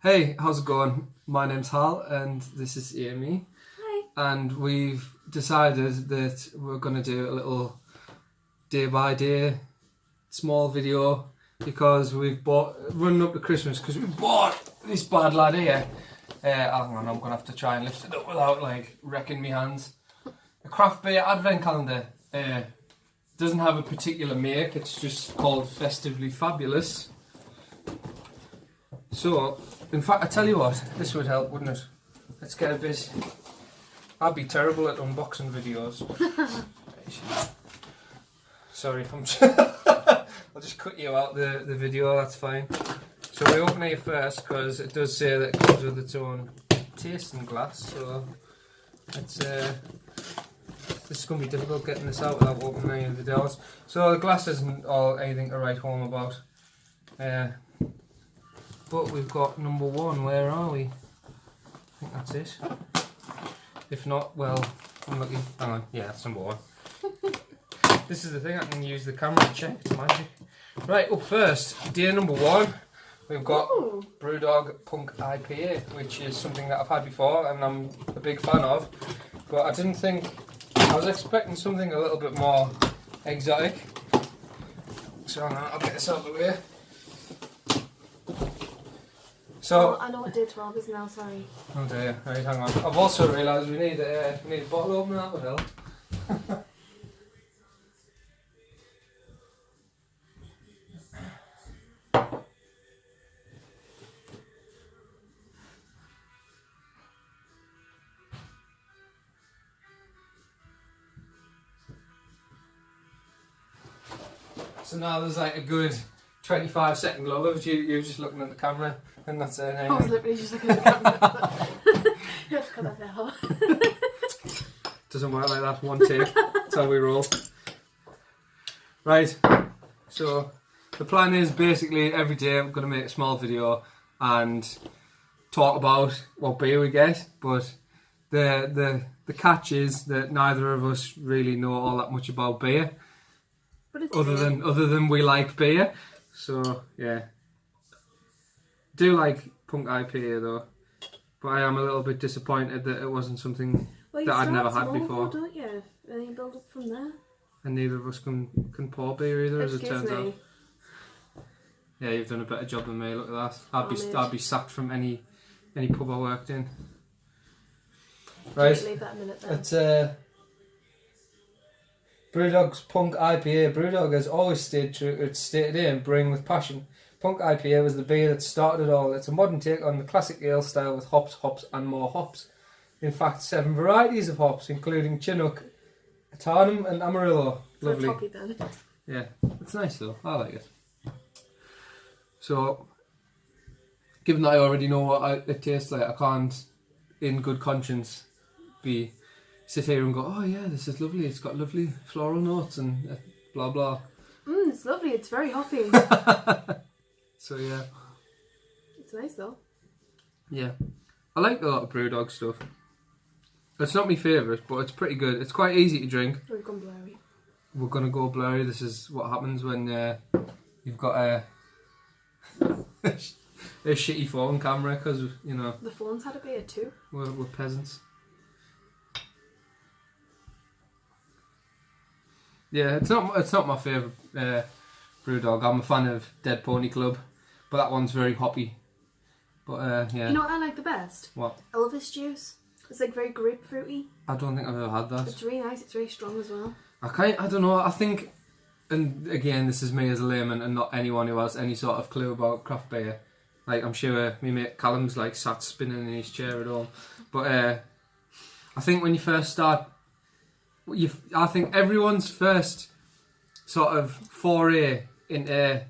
Hey, how's it going? My name's Hal and this is Amy. Hi. And we've decided that we're going to do a little day by day small video because we've bought, running up to Christmas, because we bought this bad lad here. Hang on, I'm going to have to try and lift it up without wrecking my hands. A craft beer advent calendar. Doesn't have a particular make, it's just called Festively Fabulous. So, in fact, I tell you what, this would help, wouldn't it? Let's get a bit. I'd be terrible at unboxing videos. Sorry, I'll just cut you out the video, that's fine. So we open it first because it does say that it comes with its own tasting glass, so it's, this is going to be difficult getting this out without opening any of the doors. So the glass isn't all anything to write home about. But we've got number one, where are we? I think that's it. If not, well, I'm lucky. Hang on, yeah, that's number one. This is the thing, I can use the camera to check, it's magic. Right, up first, day number one, we've got Brewdog Punk IPA, which is something that I've had before and I'm a big fan of. But I didn't think, I was expecting something a little bit more exotic. So hang on, I'll get this out of the way. So, I know what day 12 is now, sorry. Oh dear, right, hang on. I've also realised we need a bottle opener, that would help. So now there's like a good 25-second lull of you just looking at the camera, and that's it. I was literally just looking at the camera. You have to cut that bit out. Doesn't work like that, one take. That's how we roll. Right, so the plan is basically every day I'm going to make a small video and talk about what beer we get, but the catch is that neither of us really know all that much about beer. But it's Other than we like beer. So yeah. Do like Punk IPA though. But I am a little bit disappointed that it wasn't something that I'd never had before. Don't you? And you build up from there. And neither of us can pour beer either, as it turns out. Yeah, you've done a better job than me, look at that. I'd be sacked from any pub I worked in. Right. Leave that a minute then. It's Brewdog's Punk IPA. Brewdog has always stayed true to its stated aim, brewing with passion. Punk IPA was the beer that started it all. It's a modern take on the classic ale style with hops, and more hops. In fact, 7 varieties of hops, including Chinook, Tarnum and Amarillo. Lovely. So it's hoppy then. Yeah, it's nice though. I like it. So, given that I already know what it tastes like, I can't, in good conscience, sit here and go, oh yeah, this is lovely. It's got lovely floral notes and blah blah. It's lovely. It's very hoppy. So yeah. It's nice though. Yeah, I like a lot of Brewdog stuff. It's not my favourite, but it's pretty good. It's quite easy to drink. We've gone blurry. We're gonna go blurry. This is what happens when you've got a shitty phone camera, because you know The phone's had a beer too. we're peasants. Yeah, it's not my favourite Brewdog. I'm a fan of Dead Pony Club, but that one's very hoppy. But yeah. You know what I like the best? What? Elvis juice. It's like very grapefruity. I don't think I've ever had that. It's really nice. It's very strong as well. I don't know. I think, and again, this is me as a layman and not anyone who has any sort of clue about craft beer. Like, I'm sure my mate Callum's like sat spinning in his chair at home. But I think when you first start, I think everyone's first sort of foray into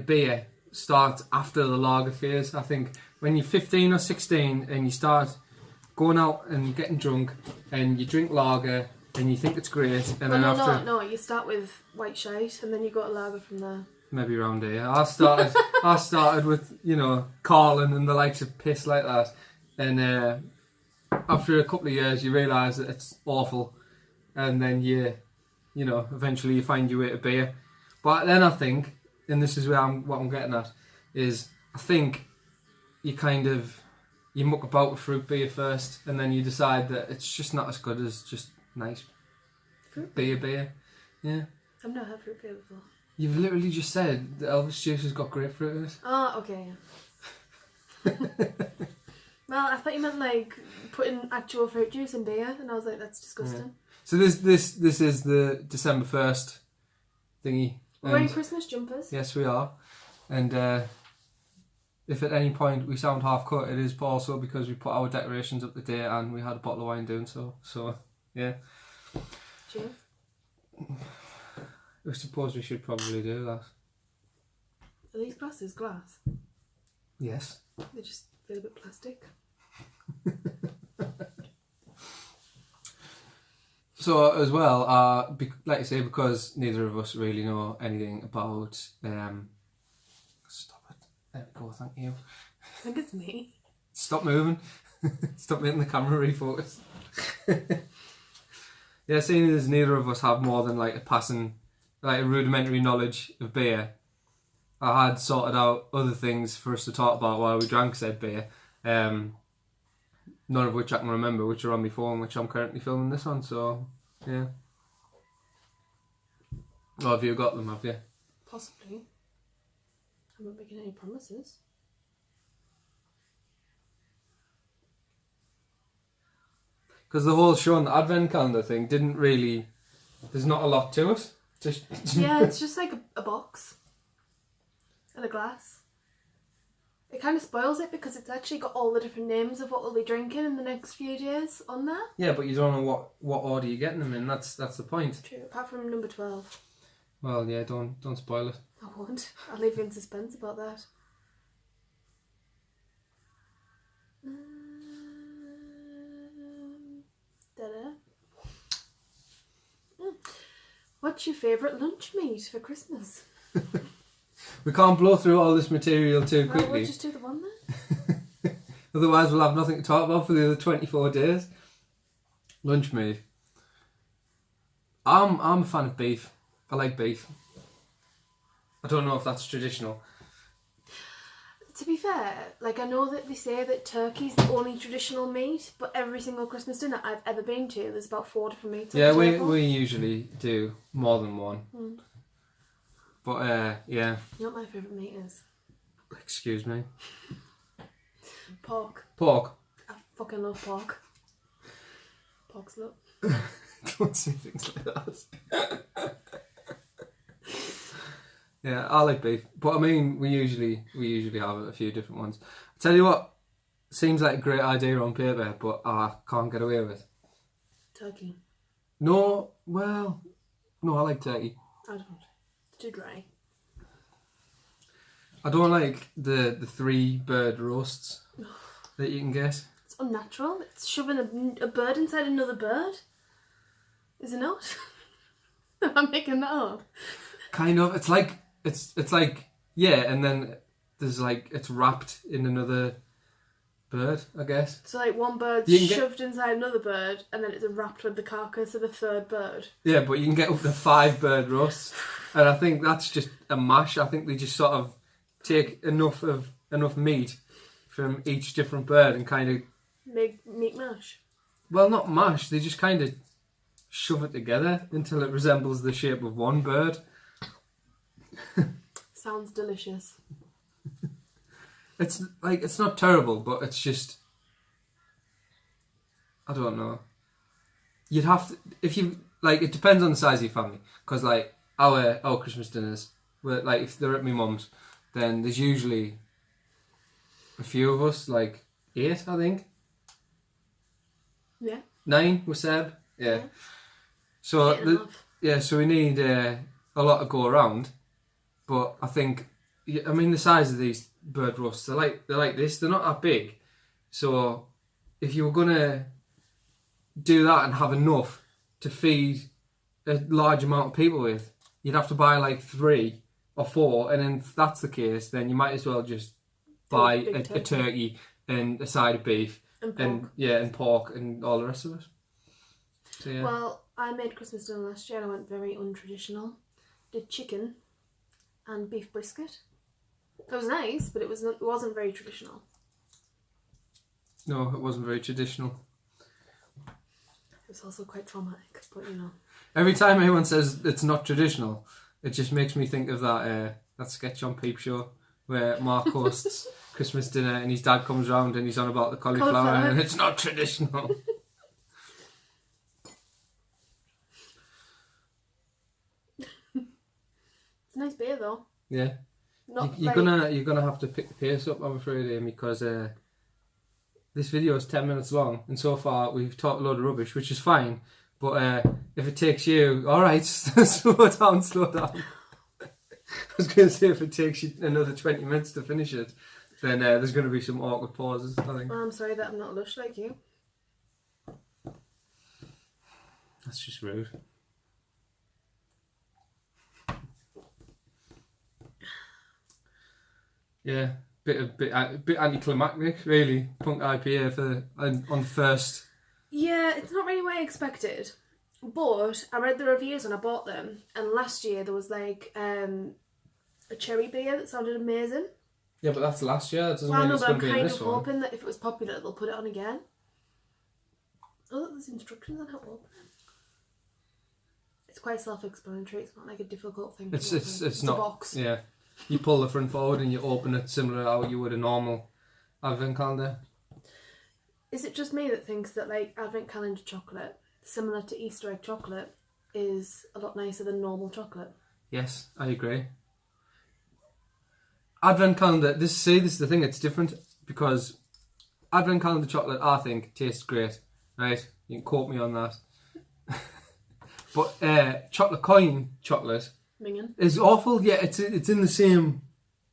beer starts after the lager phase. I think when you're 15 or 16 and you start going out and getting drunk and you drink lager and you think it's great, and then after no, you start with white shite and then you go to lager from there. maybe around here, I started with, you know, Carlin and the likes of piss like that, and after a couple of years you realise that it's awful, and then you know, eventually you find your way to beer. But then I think, and this is what I'm getting at, is I think you muck about with fruit beer first, and then you decide that it's just not as good as just nice Fruit beer. Yeah. I've never had fruit beer before. You've literally just said that Elvis juice has got grapefruit in it. Oh, okay, yeah. Well, I thought you meant like putting actual fruit juice in beer, and I was like, that's disgusting. Yeah. So this is the December 1st thingy. We're wearing Christmas jumpers. Yes, we are. And if at any point we sound half cut, it is also because we put our decorations up today and we had a bottle of wine doing so. So, yeah. Cheers. I suppose we should probably do that. Are these glasses glass? Yes. They just feel a bit plastic. So as well, like I say, because neither of us really know anything about. Stop it. There we go. Thank you. I think it's me. Stop moving. Stop making the camera refocus. Yeah, seeing as neither of us have more than like a rudimentary knowledge of beer, I had sorted out other things for us to talk about while we drank said beer. None of which I can remember, which are on my phone, which I'm currently filming this on, so, yeah. Or have you got them, have you? Possibly. I'm not making any promises. Because the whole Sean Advent calendar thing didn't really... There's not a lot to it. Yeah, it's just like a box. And a glass. It kind of spoils it because it's actually got all the different names of what we'll be drinking in the next few days on there. Yeah, but you don't know what order you're getting them in. That's the point. True, apart from number 12. Well, yeah, don't spoil it. I won't. I'll leave you in suspense about that. What's your favourite lunch meat for Christmas? We can't blow through all this material too quickly. Well, we'll just do the one then. Otherwise we'll have nothing to talk about for the other 24 days. Lunch meat. I'm a fan of beef. I like beef. I don't know if that's traditional. To be fair, like I know that they say that turkey's the only traditional meat, but every single Christmas dinner I've ever been to, there's about 4 different meats. Yeah, we usually do more than one. Mm. But yeah. You know what my favourite meat is? Excuse me. Pork. Pork. I fucking love pork. Pork's love. Don't say things like that. Yeah, I like beef, but I mean, we usually have a few different ones. I tell you what, seems like a great idea on paper, but I can't get away with. Turkey. No, I like turkey. I don't. It's too dry. I don't like the 3 bird roasts that you can get. It's unnatural. It's shoving a bird inside another bird. Is it not? I'm making that up. Kind of. It's like yeah, and then there's like it's wrapped in another bird, I guess. So like one bird's shoved inside another bird, and then it's wrapped with the carcass of a third bird. Yeah, but you can get up to 5 bird roasts, and I think that's just a mash. I think they just sort of take enough meat from each different bird and kind of make meat mash. Well, not mash. They just kind of shove it together until it resembles the shape of one bird. Sounds delicious. It's not terrible, but it's just, I don't know. You'd have to, if you, like, it depends on the size of your family. Because, like, our Christmas dinners, like, if they're at my mum's, then there's usually a few of us, like 8, I think. Yeah. 9 with Seb. Yeah. So, so we need a lot to go around. But I think, I mean, the size of these bird roasts, they're like this. They're not that big. So if you were going to do that and have enough to feed a large amount of people with, you'd have to buy like 3 or 4. And then if that's the case, then you might as well just buy a turkey and a side of beef. And pork. And pork and all the rest of it. So, yeah. Well, I made Christmas dinner last year and I went very untraditional. Did chicken and beef brisket. It was nice, but it wasn't very traditional. No, it wasn't very traditional. It was also quite traumatic, but you know. Every time anyone says it's not traditional, it just makes me think of that sketch on Peep Show where Mark hosts Christmas dinner and his dad comes round and he's on about the cauliflower and it's not traditional. It's a nice beer though. Yeah. Not You're gonna have to pick the pace up, I'm afraid, Amy, because this video is 10 minutes long and so far we've talked a load of rubbish, which is fine. But if it takes you, alright, slow down. I was going to say if it takes you another 20 minutes to finish it, then there's going to be some awkward pauses, I think. Well, I'm sorry that I'm not lush like you. That's just rude. Yeah, bit anticlimactic, really. Punk IPA on first. Yeah, it's not really what I expected. But I read the reviews when I bought them, and last year there was like a cherry beer that sounded amazing. Yeah, but that's last year. It doesn't mean it's going to be in this one. I'm hoping that if it was popular, they'll put it on again. Oh, there's instructions on how to open it. It's quite self-explanatory. It's not like a difficult thing. It's a not. box. Yeah, you pull the front forward and you open it similar to how you would a normal advent calendar. Is it just me that thinks that like advent calendar chocolate, similar to Easter egg chocolate, is a lot nicer than normal chocolate? Yes, I agree. Advent calendar, this is the thing, it's different because advent calendar chocolate, I think, tastes great, right? You can quote me on that. But chocolate coin chocolate Minging. is awful. Yeah, it's in the same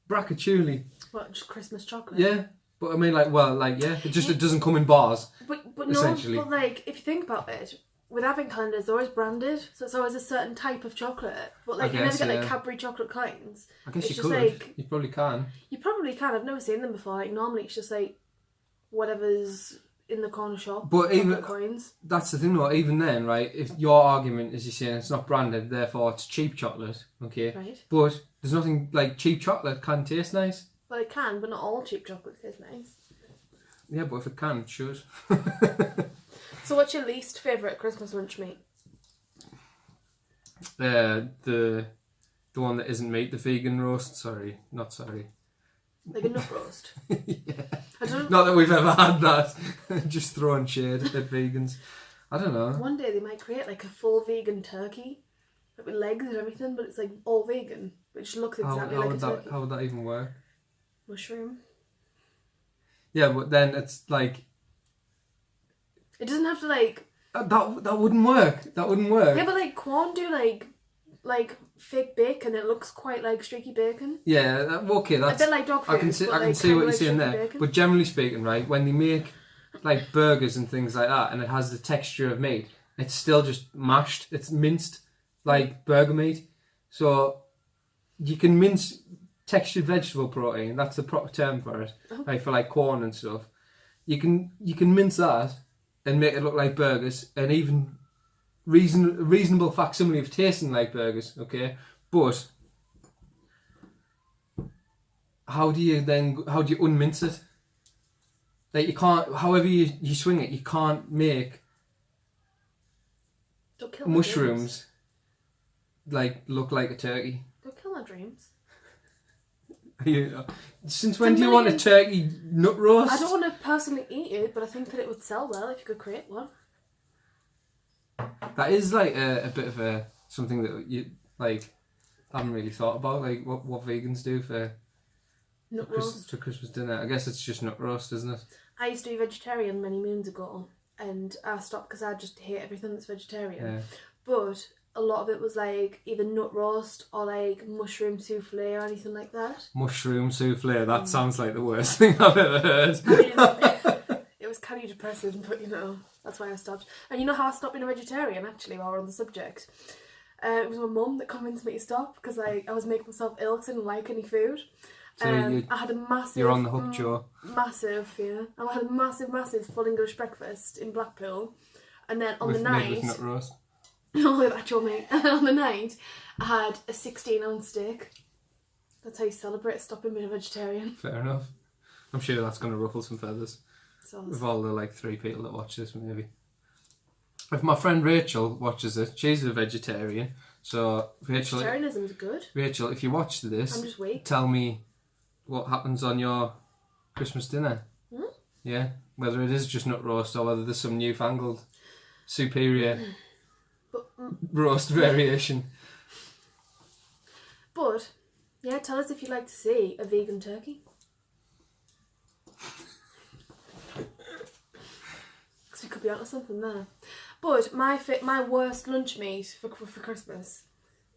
bracket, surely. What, just Christmas chocolate? Yeah, but I mean, it doesn't come in bars. But essentially. No, but like if you think about it, with advent calendars, they're always branded, so it's always a certain type of chocolate. But like you never get like Cadbury chocolate coins. I guess it's you just could. like You probably can. you probably can. I've never seen them before. Like normally, it's just like whatever's in the corner shop. But even coins. That's the thing, though. Even then, right? If your argument is you're saying it's not branded, therefore it's cheap chocolate, okay? Right. But there's nothing like cheap chocolate can taste nice. Well, it can, but not all cheap chocolate tastes nice. Yeah, but if it can, it should. So, what's your least favourite Christmas lunch meat? The one that isn't meat, the vegan roast. Sorry, not sorry. Like a nut roast. Yeah. Not that we've ever had that. Just throwing shade at vegans. I don't know. One day they might create like a full vegan turkey, like with legs and everything, but it's like all vegan. But it just looks exactly like a turkey. How would that even work? Mushroom. Yeah, but then it's like it doesn't have to like that wouldn't work. That wouldn't work. Yeah, but like Quorn do like fake bacon. It looks quite like streaky bacon. Yeah, okay, that's a bit like dog food. I can see what you're saying there. Bacon. But generally speaking, right, when they make like burgers and things like that, and it has the texture of meat, it's still just mashed. It's minced like burger meat. So you can mince textured vegetable protein. That's the proper term for it. Oh. Like for like corn and stuff. You can mince that and make it look like burgers, and even reasonable facsimile of tasting like burgers, okay? But how do you unmince it? Like you can't, however you swing it, you can't make mushrooms like look like a turkey. Don't kill my dreams. Since when do you want a turkey nut roast? I don't want to personally eat it, but I think that it would sell well if you could create one. That is like a bit of something that you like haven't really thought about, like what vegans do for Christmas dinner. I guess it's just nut roast, isn't it? I used to be vegetarian many moons ago, and I stopped because I just hate everything that's vegetarian. Yeah. But a lot of it was like either nut roast or like mushroom souffle or anything like that. Mushroom souffle, that sounds like the worst thing I've ever heard. I mean, it was kind of depressing, but you know, that's why I stopped. And you know how I stopped being a vegetarian, actually, while we're on the subject? It was my mum that convinced me to stop because I was making myself ill because I didn't like any food. So I had a massive... You're on the hook, Joe. Massive, yeah. I had a massive full English breakfast in Blackpool. And then on the night... With nut roast? No, with actual meat. And then on the night, I had a 16-ounce steak. That's how you celebrate stopping being a vegetarian. Fair enough. I'm sure that's going to ruffle some feathers. With all the like 3 people that watch this, maybe. If my friend Rachel watches it, she's a vegetarian. So Rachel, vegetarianism's good. Rachel, if you watch this, I'm just weak. tell me what happens on your Christmas dinner. Yeah, whether it is just nut roast or whether there's some newfangled, superior roast variation. But yeah, tell us if you'd like to see a vegan turkey. Because we could be onto something there. But my worst lunch meat for Christmas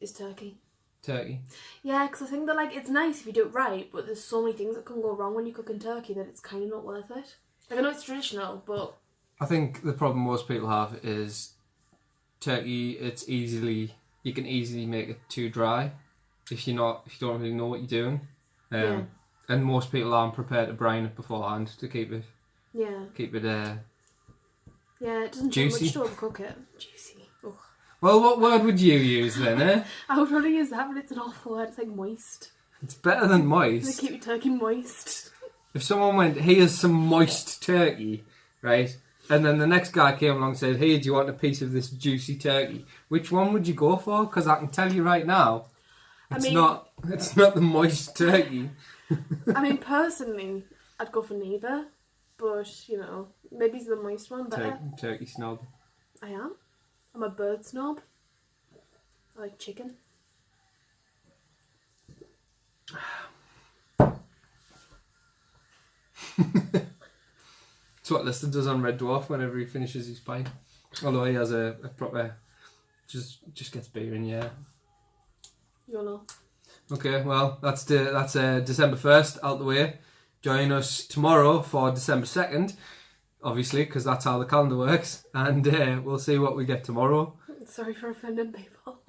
is turkey. Turkey. Yeah, because I think that like it's nice if you do it right, but there's so many things that can go wrong when you're cooking turkey that it's kind of not worth it. Like I know it's traditional, but I think the problem most people have is turkey. You can easily make it too dry if you don't really know what you're doing. And most people aren't prepared to brine it beforehand to keep it. Yeah, it doesn't take juicy. much to overcook it. Juicy. Ugh. Well, what word would you use then, eh? I would probably use that, but it's an awful word. It's like moist. It's better than They moist. keep your turkey moist. If someone went, here's some moist turkey, right? And then the next guy came along and said, hey, do you want a piece of this juicy turkey? Which one would you go for? Because I can tell you right now, it's not the moist turkey. I mean, personally, I'd go for neither. But, maybe it's the moist one better. Turkey snob. I am. I'm a bird snob. I like chicken. It's what Liston does on Red Dwarf whenever he finishes his pint. Although he has a proper... Just gets beer in, yeah. YOLO. Okay, well, that's December 1st out the way. Join us tomorrow for December 2nd, obviously, because that's how the calendar works. And we'll see what we get tomorrow. Sorry for offending people.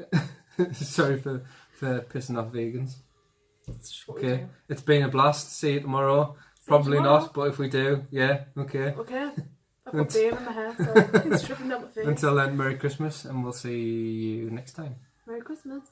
Sorry for pissing off vegans. That's just what we do. It's been a blast. See you tomorrow. Probably tomorrow. not, but if we do, yeah, okay. Okay. I've got beer in my hair, so it's dripping down my face. Until then, Merry Christmas, and we'll see you next time. Merry Christmas.